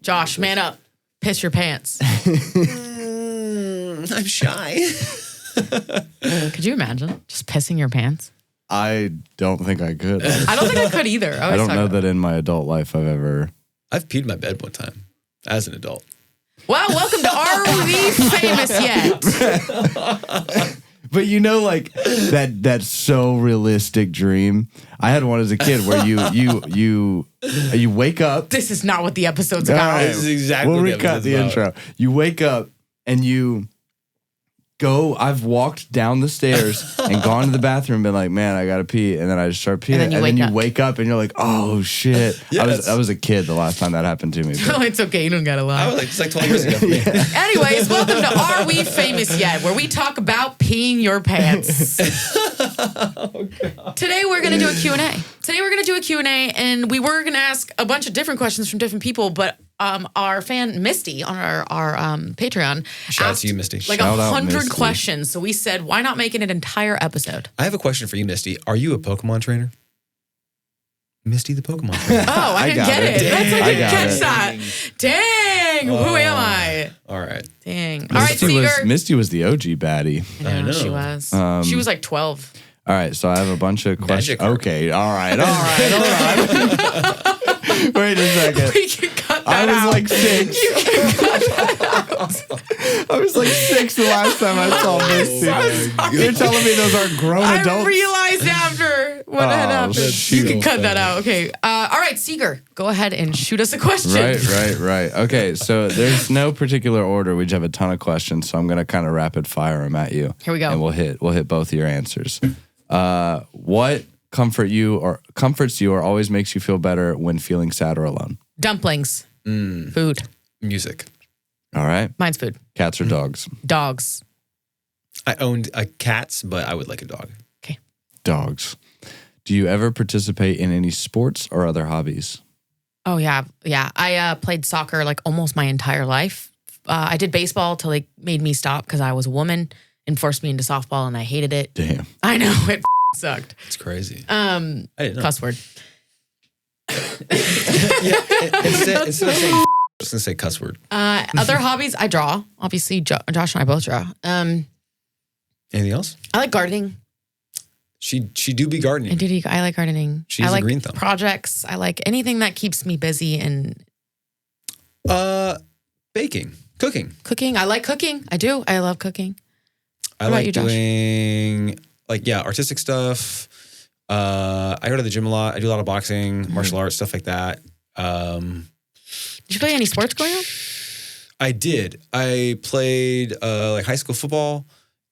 Josh, man up. Piss your pants. I'm shy. Could you imagine just pissing your pants? I don't think I could. I don't think I could either. I don't know that in my adult life I've peed my bed one time as an adult. Well, welcome to Are We Famous Yet? But you know, like that so realistic dream. I had one as a kid where you wake up. This is not what the episode's about. Right. This is exactly we'll what recut the intro. You wake up and you go. I've walked down the stairs and gone to the bathroom and been like, man, I gotta pee, and then I just start peeing, and then you wake up and you're like, oh shit. Yes. I was a kid the last time that happened to me. No, it's okay. You don't gotta lie. I was like, it's like 12 years ago for me. Anyways, welcome to Are We Famous Yet, where we talk about peeing your pants. Oh, God. Today we're going to do a Q&A. And we were going to ask a bunch of different questions from different people, but our fan Misty on our Patreon Shout out asked to you, Misty. like Shout out, 100 Misty. questions. So we said, why not make it an entire episode? I have a question for you, Misty. Are you a Pokemon trainer? Misty the Pokemon trainer. Oh, I didn't got get it. it. That's like I I didn't got catch it. that. Dang. Who am I? All right. Dang. All right, Seeger. Misty was the OG baddie. I know, know. she was. She was like 12. All right, so I have a bunch of questions. Magic card. Okay, all right. Wait a second. We can cut I that was out. like 6. You can cut that out. I was like 6 the last time I saw Misty. You're telling me those aren't grown I adults? realized after what had happened. shoot. You can cut that out. Okay. All right, Seeger, go ahead and shoot us a question. Right. Okay, so there's no particular order. We just have a ton of questions, so I'm gonna kind of rapid fire them at you. Here we go. And we'll hit both of your answers. What comforts you or always makes you feel better when feeling sad or alone? Dumplings. Food. Music. All right. Mine's food. Cats or dogs? Dogs. I owned cats, but I would like a dog. Okay. Dogs. Do you ever participate in any sports or other hobbies? Oh, yeah. Yeah. I played soccer like almost my entire life. I did baseball till they made me stop because I was a woman and forced me into softball and I hated it. Damn. I know. It sucked. It's crazy. I didn't know. Cuss word. Instead of saying I'm just going to say cuss word. Other hobbies, I draw. Obviously, Josh and I both draw. Anything else? I like gardening. She do be gardening. I like gardening. She's I like a green thumb. projects. I like anything that keeps me busy and Baking. Cooking. I like cooking. I do. I love cooking. I about like you, Josh? doing artistic stuff. I go to the gym a lot. I do a lot of boxing, martial arts, stuff like that. Did you play any sports growing up? I did. I played like high school football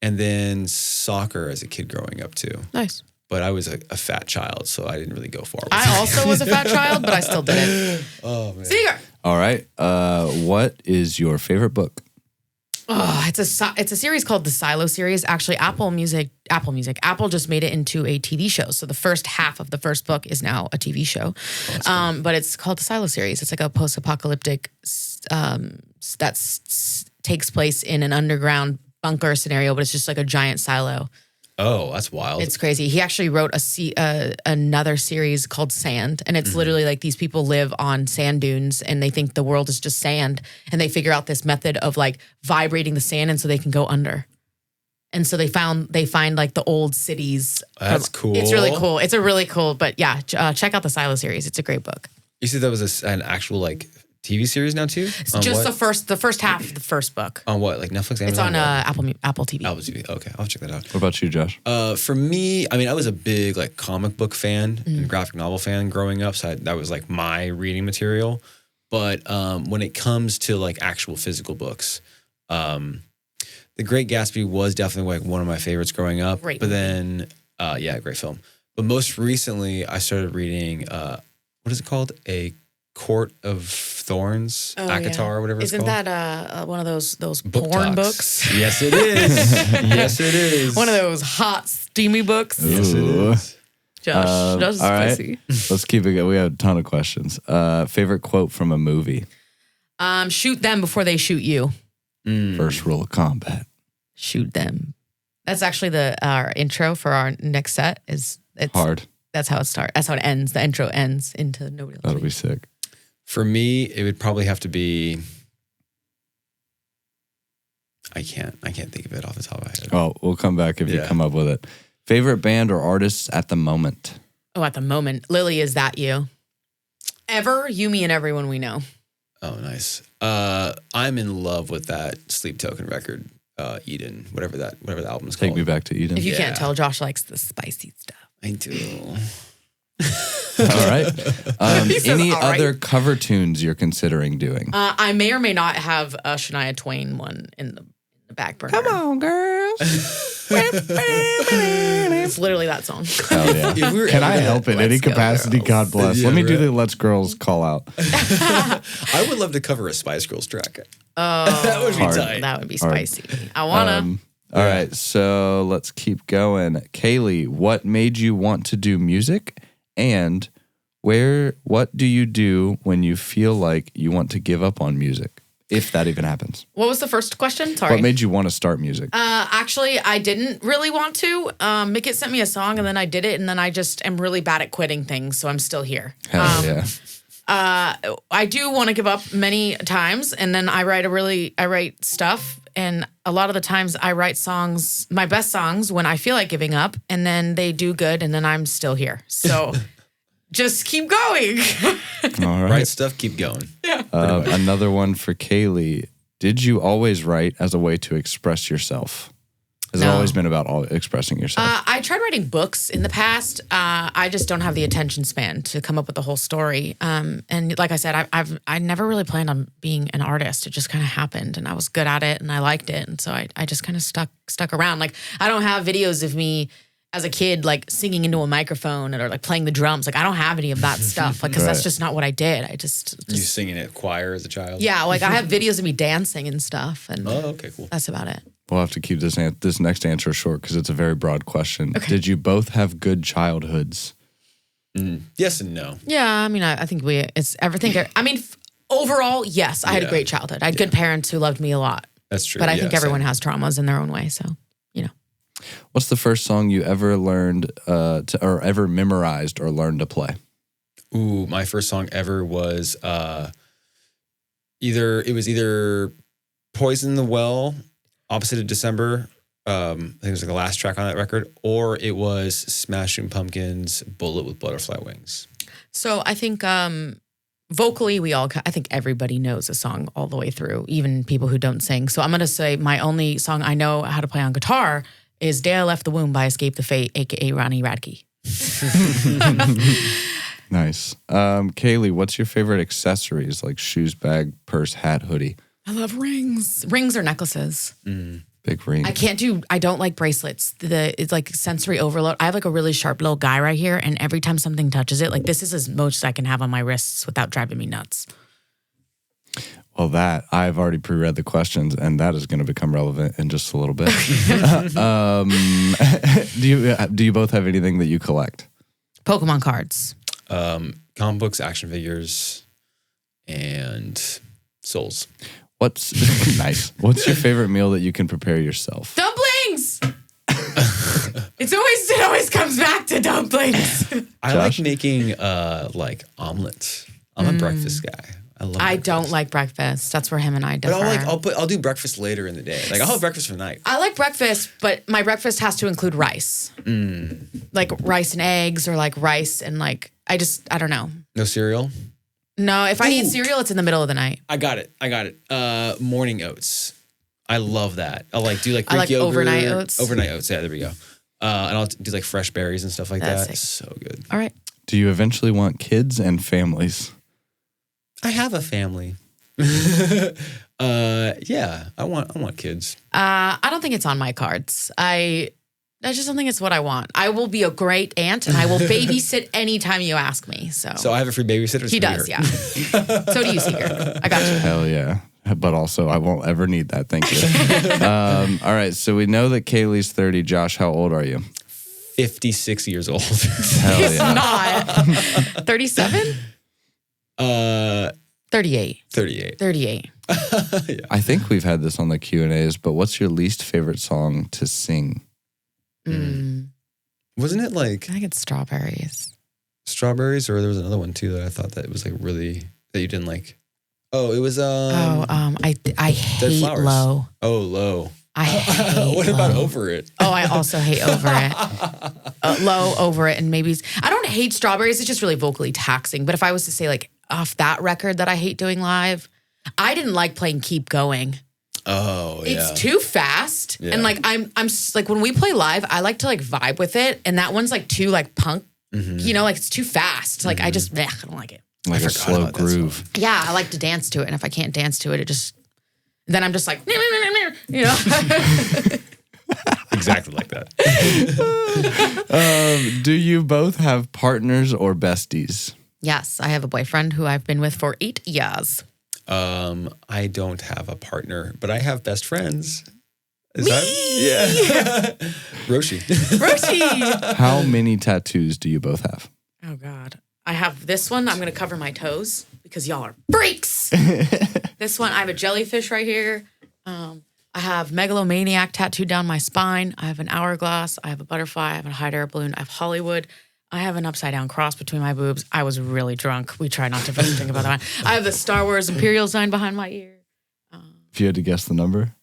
and then soccer as a kid growing up too. Nice. But I was a fat child, so I didn't really go far. I also was a fat child, but I still did it. Oh man. Seeger. All right. What is your favorite book? Oh, it's a series called the Silo series. Actually, Apple just made it into a TV show. So the first half of the first book is now a TV show. Cool. But it's called the Silo series. It's like a post-apocalyptic takes place in an underground bunker scenario, but it's just like a giant silo. Oh, that's wild. It's crazy. He actually wrote another series called Sand, and it's literally like these people live on sand dunes, and they think the world is just sand, and they figure out this method of like vibrating the sand, and so they can go under. And so they find like the old cities. That's cool. It's really cool. It's a really cool, but yeah, check out the Silo series. It's a great book. You said that was an actual like TV series now too? It's just the first half of the first book. On what? Like Netflix? Amazon, it's on what? Apple TV. Apple TV. Okay, I'll check that out. What about you, Josh? For me, I mean, I was a big like comic book fan and graphic novel fan growing up, so that was like my reading material. But when it comes to like actual physical books, The Great Gatsby was definitely like one of my favorites growing up. Great but then, great film. But most recently, I started reading what is it called? A Court of Thorns, Akatar, or whatever it's Isn't called. that one of those Book porn talks. books? Yes, it is. Yes, it is. One of those hot, steamy books. Yes, it is. Josh is all right. pussy. Let's keep it going. We have a ton of questions. Favorite quote from a movie? Shoot them before they shoot you. First rule of combat. Shoot them. That's actually our intro for our next set. It's Hard. That's how it starts. That's how it ends. The intro ends into nobody else. That'll be sick. For me, it would probably have to be. I can't think of it off the top of my head. Oh, we'll come back if you come up with it. Favorite band or artists at the moment? Oh, at the moment, Lily, is that you? Ever, you, me, and everyone we know. Oh, nice. I'm in love with that Sleep Token record, Eden, whatever the album is called. Take Me Back to Eden. If you can't tell, Josh likes the spicy stuff. I do. All right. Any other cover tunes you're considering doing? I may or may not have a Shania Twain one in the back burner. Come on, girls. It's literally that song. Hell yeah. Can I help in any capacity? Girls. God bless. Yeah, Let me do the Let's Girls call out. I would love to cover a Spice Girls track. Oh, that would be tight. That would be spicy. I wanna. All right, so let's keep going. Kaylee, what made you want to do music? And what do you do when you feel like you want to give up on music? If that even happens. What was the first question? Sorry. What made you want to start music? Actually, I didn't really want to. Mickett sent me a song and then I did it, and then I just am really bad at quitting things, so I'm still here. Hell yeah. I do want to give up many times, and then I write stuff, and a lot of the times I write songs, my best songs, when I feel like giving up, and then they do good, and then I'm still here. So just keep going. All right. Write stuff, keep going. Yeah. Another one for Kaylee. Did you always write as a way to express yourself? Has it always been about expressing yourself? I tried writing books in the past. I just don't have the attention span to come up with the whole story. And like I said, I never really planned on being an artist. It just kind of happened, and I was good at it, and I liked it, and so I just kind of stuck around. Like, I don't have videos of me as a kid, like singing into a microphone or like playing the drums. Like, I don't have any of that stuff, like, because that's just not what I did. I just you singing at choir as a child? Yeah, like I have videos of me dancing and stuff, and okay, cool. That's about it. We'll have to keep this next answer short because it's a very broad question. Okay. Did you both have good childhoods? Yes and no. Yeah, I mean, I think it's everything. I mean, overall, yes, I had a great childhood. I had good parents who loved me a lot. That's true. But I think everyone has traumas in their own way, so, you know. What's the first song you ever learned or ever memorized or learned to play? Ooh, my first song ever was either Poison the Well, Opposite of December. I think it was like the last track on that record, or it was Smashing Pumpkins' Bullet with Butterfly Wings. So I think vocally, I think everybody knows a song all the way through, even people who don't sing. So I'm going to say my only song I know how to play on guitar is Day I Left the Womb by Escape the Fate, a.k.a. Ronnie Radke. Nice. Kaylee, what's your favorite accessories, like shoes, bag, purse, hat, hoodie? I love rings. Rings or necklaces. Big ring. I don't like bracelets. It's like sensory overload. I have like a really sharp little guy right here, and every time something touches it, like this is as much I can have on my wrists without driving me nuts. Well, I've already pre-read the questions, and that is going to become relevant in just a little bit. Do you both have anything that you collect? Pokemon cards. Comic books, action figures, and souls. Nice? What's your favorite meal that you can prepare yourself? Dumplings. It always comes back to dumplings. I like making like omelets. I'm a breakfast guy. I don't like breakfast. That's where him and I differ. But I'll do breakfast later in the day. Like, I'll have breakfast for the night. I like breakfast, but my breakfast has to include rice. Like rice and eggs, or like rice and like I don't know. No cereal? No, if I eat cereal, it's in the middle of the night. I got it. Morning oats. I love that. I'll do like Greek yogurt. Overnight oats. Overnight oats. Yeah, there we go. And I'll do like fresh berries and stuff like that. Sick. So good. All right. Do you eventually want kids and families? I have a family. Yeah, I want kids. I don't think it's on my cards. I just don't think it's what I want. I will be a great aunt, and I will babysit anytime you ask me. So I have a free babysitter? He does, yeah. So do you, Seeger. I got you. Hell yeah. But also, I won't ever need that. Thank you. All right, so we know that Kaylee's 30. Josh, how old are you? 56 years old. Hell He's yeah. not. 37? 38. 38. Yeah. I think we've had this on the Q&As, but what's your least favorite song to sing? Wasn't it like... I think it's Strawberries. Strawberries, or there was another one too that I thought that was like really... that you didn't like? Oh, it was I hate Low. Oh, Low. I hate What about Over It? Oh, I also hate Over It. Low, Over It, and maybe I don't hate Strawberries. It's just really vocally taxing. But if I was to say like off that record that I hate doing live, I didn't like playing Keep Going. Oh, yeah. It's too fast. Yeah. And like I'm like when we play live, I like to like vibe with it. And that one's like too like punk, you know, like it's too fast. Like I just, I don't like it. Like a slow groove. Yeah, I like to dance to it. And if I can't dance to it, then I'm just like, you know. Exactly like that. Do you both have partners or besties? Yes, I have a boyfriend who I've been with for 8 years. I don't have a partner, but I have best friends. Yeah. Roshi. How many tattoos do you both have? Oh, God. I have this one. I'm going to cover my toes because y'all are freaks. This one, I have a jellyfish right here. I have megalomaniac tattooed down my spine. I have an hourglass. I have a butterfly. I have a hot air balloon. I have Hollywood. I have an upside down cross between my boobs. I was really drunk. We try not to think about that. I have the Star Wars Imperial sign behind my ear. If you had to guess the number,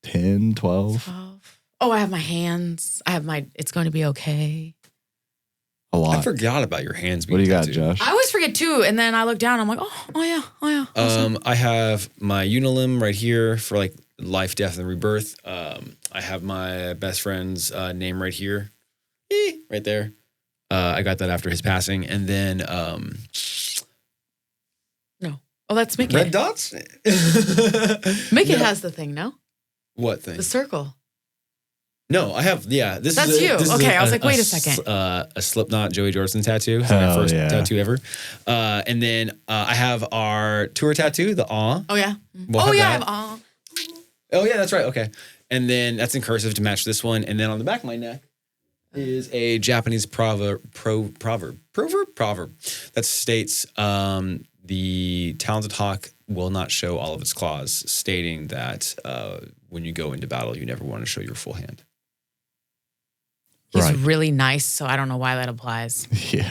10, 12? 12. Oh, I have my hands. I have my It's Going to Be Okay. A lot. I forgot about your hands being What do you got, tattooed. Josh? I always forget too. And then I look down, I'm like, oh yeah. I have my unilimb right here for like life, death, and rebirth. I have my best friend's name right here. Right there. I got that after his passing. And then No. Oh, that's Mickey. red dots? Mickey has the thing, no? What thing? The circle. No, I have, That's you. Okay, I was like, wait a second. A Slipknot Joey Jordison tattoo. It's my first tattoo ever. And then I have our tour tattoo, the Aw. Oh, yeah. I have Aw. Oh, yeah, that's right. Okay. And then that's in cursive to match this one. And then on the back of my neck is a Japanese proverb that states the talented hawk will not show all of its claws, stating that when you go into battle, you never want to show your full hand. He's really nice, so I don't know why that applies. Yeah.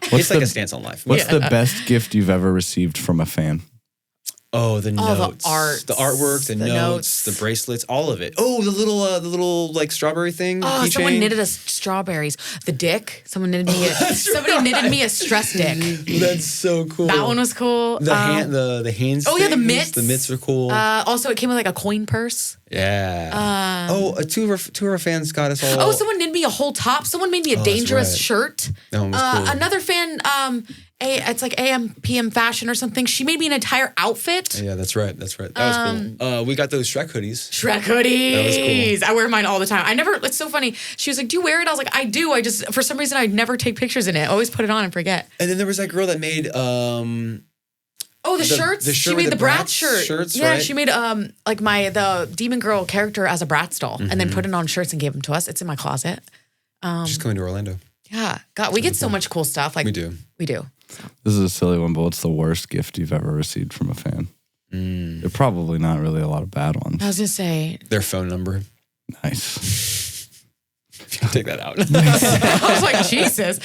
It's like a stance on life. What's the best gift you've ever received from a fan? Oh, the notes, the art, the artwork, the notes, the bracelets, all of it. Oh, the little like strawberry thing. Oh, keychain. Someone knitted us strawberries. The dick. Someone knitted me. Somebody knitted me a stress dick. That's so cool. That one was cool. The hands. Oh yeah, the mitts. The mitts are cool. Also, it came with like a coin purse. Yeah. Two of our fans got us all. Oh, someone knitted me a whole top. Someone made me a dangerous shirt. That one was cool. Another fan. It's like AM PM fashion or something. She made me an entire outfit. Yeah, that's right. That was cool. We got those Shrek hoodies. Shrek hoodies. That was cool. I wear mine all the time. It's so funny. She was like, "Do you wear it?" I was like, "I do." I just, for some reason, I never take pictures in it. I always put it on and forget. And then there was that girl that made the shirts. The shirt she made with the Bratz shirt. Shirts, yeah, right? she made like the Demon Girl character as a Bratz doll, and then put it on shirts and gave them to us. It's in my closet. She's coming to Orlando. Yeah, God, we get so much cool stuff. Like we do. So. This is a silly one, but what's the worst gift you've ever received from a fan? They're probably not really a lot of bad ones. I was gonna say their phone number. Nice. If you can take that out. I was like, Jesus.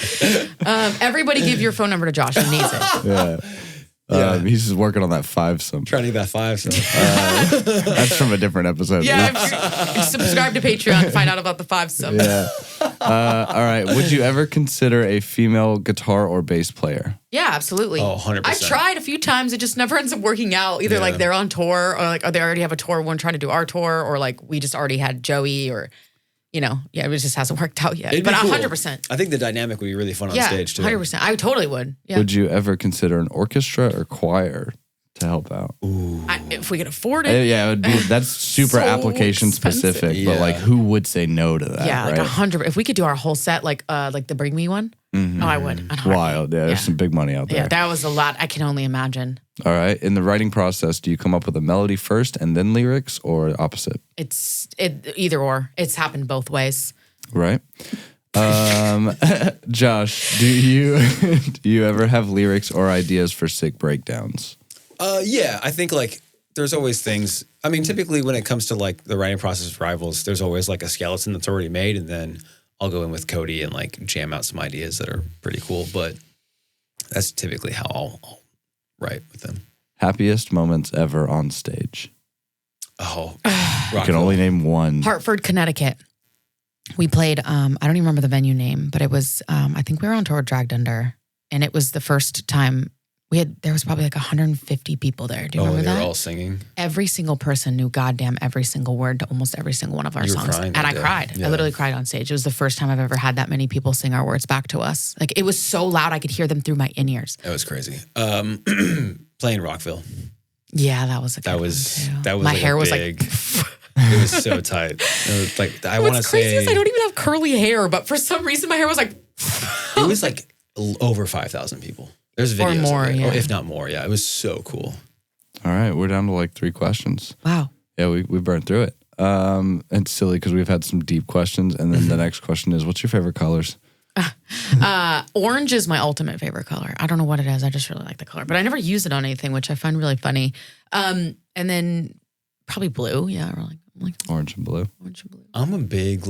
Everybody give your phone number to Josh. He needs it. Yeah. He's just working on that 5-some. Trying to get that 5. So. That's from a different episode. Yeah, subscribe to Patreon to find out about the 5-some. Yeah. All right. Would you ever consider a female guitar or bass player? Yeah, absolutely. Oh, 100%. I've tried a few times. It just never ends up working out. Either like they're on tour or like they already have a tour, one trying to do our tour, or like we just already had Joey or... it just hasn't worked out yet. It'd be but cool. 100%. I think the dynamic would be really fun on stage too. 100%. I totally would. Yeah. Would you ever consider an orchestra or choir to help out? Ooh. If we could afford it. Yeah, it would be. That's super So application expensive. specific. But like, who would say no to that? Yeah, right? like 100%. If we could do our whole set, like the Bring Me one, I would. Wild. Yeah, there's some big money out there. Yeah, that was a lot. I can only imagine. All right. In the writing process, do you come up with a melody first and then lyrics, or opposite? It's either or. It's happened both ways. Right. Josh, do you ever have lyrics or ideas for sick breakdowns? Yeah, I think like there's always things. I mean, typically when it comes to like the writing process of Rivals, there's always like a skeleton that's already made, and then I'll go in with Cody and like jam out some ideas that are pretty cool. But that's typically how I'll write with them. Happiest moments ever on stage. Oh, you can only name one. Hartford, Connecticut. We played, I don't even remember the venue name, but it was, I think we were on tour with Dragged Under, and it was the first time there was probably like 150 people there. Do you remember that? They were all singing? Every single person knew goddamn every single word to almost every single one of our songs. And I cried. Yeah. I literally cried on stage. It was the first time I've ever had that many people sing our words back to us. Like, it was so loud I could hear them through my in-ears. That was crazy. Playing Rockville. Yeah, that was a good one too. My hair was big, like... It was so tight. It was like, I want to say... What's crazy is I don't even have curly hair, but for some reason my hair was like... It was like over 5,000 people. There's videos or more, of it, yeah. or if not more. Yeah, it was so cool. All right, we're down to like 3 questions. Wow. Yeah, we burned through it. It's silly because we've had some deep questions, and then the next question is, what's your favorite colors? Orange is my ultimate favorite color. I don't know what it is. I just really like the color, but I never use it on anything, which I find really funny. And then probably blue. Yeah, like orange and blue. Orange and blue. I'm a big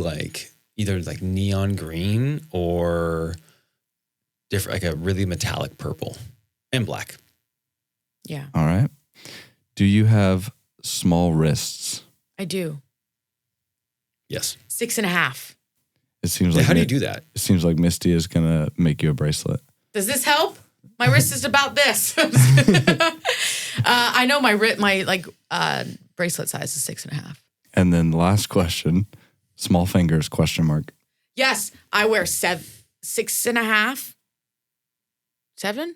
either neon green or different, like a really metallic purple and black. Yeah. All right. Do you have small wrists? I do. Yes. 6.5. It seems like how do you do that? It seems like Misty is gonna make you a bracelet. Does this help? My wrist is about this. I know my bracelet size is 6.5. And then the last question, small fingers, ? Yes, I wear 6.5. 7?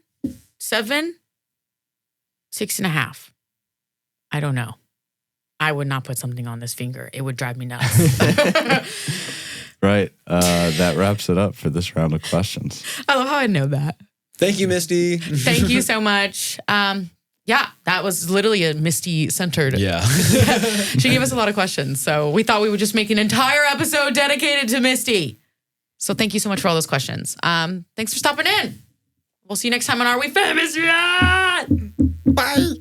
6.5. I don't know. I would not put something on this finger. It would drive me nuts. Right. That wraps it up for this round of questions. I love how I know that. Thank you, Misty. Thank you so much. Yeah, that was literally a Misty-centered. Yeah. She gave us a lot of questions. So we thought we would just make an entire episode dedicated to Misty. So thank you so much for all those questions. Thanks for stopping in. We'll see you next time on Are We Famous Yet? Bye.